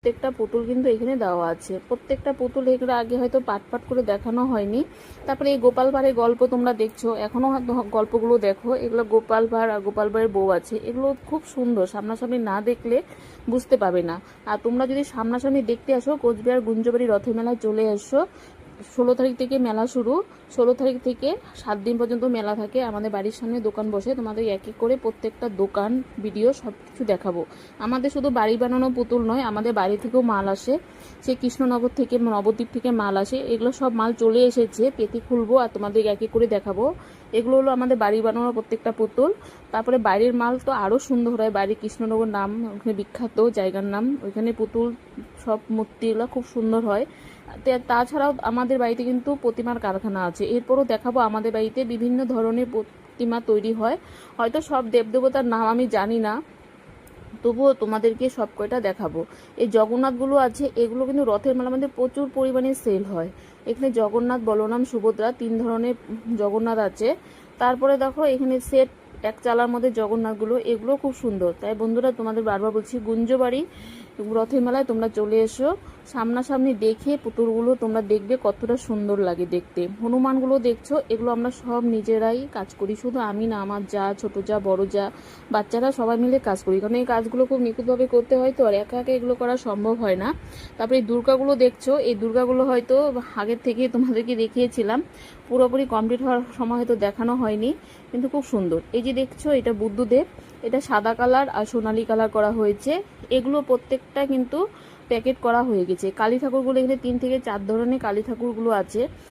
প্রত্যেকটা পুতুল কিন্তু এখানে দেওয়া আছে। প্রত্যেকটা পুতুল এগুলো আগে হয়তো পাট পাট করে দেখানো হয়নি। তারপরে এই গোপাল ভাঁড়ের গল্প তোমরা দেখছো, এখনো হয়তো গল্পগুলো দেখো। এগুলো গোপাল ভাঁড় আর গোপাল ভাঁড়ের বউ আছে, এগুলো খুব সুন্দর, সামনাসামনি না দেখলে বুঝতে পাবে না। আর তোমরা যদি সামনাসামনি দেখতে আসো, কোচবিহার গুঞ্জবাড়ি রথের মেলায় চলে এসো। 16 তারিখ থেকে মেলা শুরু। 16 তারিখ থেকে 7 দিন পর্যন্ত মেলা থাকে। আমাদের বাড়ির সামনে দোকান বসে, তোমাদের এক এক করে প্রত্যেকটা দোকান ভিডিও সব কিছু দেখাবো। আমাদের শুধু বাড়ি বানানো পুতুল নয়, আমাদের বাড়ি থেকেও মাল আসে। সে কৃষ্ণনগর থেকে, নবদ্বীপ থেকে মাল আসে। এগুলো সব মাল চলে এসেছে, পেটি খুলবো আর তোমাদের এক এক করে দেখাবো। এগুলো হলো আমাদের বাড়ি বানানোর প্রত্যেকটা পুতুল। তারপরে বাইরের মাল তো আরও সুন্দর হয়। বাড়ির কৃষ্ণনগর নাম, ওখানে বিখ্যাত জায়গার নাম, ওইখানে পুতুল সব মূর্তিগুলো খুব সুন্দর হয়। তাছাড়াও আমাদের বাড়িতে কিন্তু প্রতিমার কারখানা আছে। এরপরও দেখাবো আমাদের বাড়িতে বিভিন্ন ধরনের প্রতিমা তৈরি হয়। হয়তো সব দেবদেবতার নাম আমি জানি না, তবুও তোমাদেরকে সব কয়টা দেখাবো। এই জগন্নাথগুলো আছে, এগুলো কিন্তু রথের মেলার মধ্যে প্রচুর পরিমাণে সেল হয়। এখানে জগন্নাথ, বলরাম, সুভদ্রা 3 ধরনের জগন্নাথ আছে। তারপরে দেখো এখানে সেট এক চালার মধ্যে জগন্নাথগুলো, এগুলো খুব সুন্দর। তাই বন্ধুরা তোমাদের বারবার বলছি, গুঞ্জবাড়ি রথের মেলায় তোমরা চলে এসো। সামনাসামনি দেখে পুতুলগুলো তোমরা দেখবে কতটা সুন্দর লাগে দেখতে। হনুমানগুলো দেখছো, এগুলো আমরা সব নিজেরাই কাজ করি। শুধু আমি না, আমার যা, ছোট যা, বড় যা, বাচ্চারা সবাই মিলে কাজ করি। কারণ এই কাজগুলো খুব নিখুঁতভাবে করতে হয়, তো আর একা একা এগুলো করা সম্ভব হয় না। তারপরে এই দুর্গাগুলো দেখছো, এই দুর্গাগুলো হয়তো আগের থেকে তোমাদেরকে দেখিয়েছিলাম, পুরোপুরি কমপ্লিট হওয়ার সময় হয়তো দেখানো হয়নি, কিন্তু খুব সুন্দর। এই যে দেখছো, এটা বুদ্ধদেব, এটা সাদা কালার আর সোনালী কালার করা হয়েছে। এগুলো প্রত্যেকটা কিন্তু প্যাকেট করা হয়ে গেছে। কালী ঠাকুরগুলো এখানে 3 থেকে 4 ধরনের কালী ঠাকুরগুলো আছে।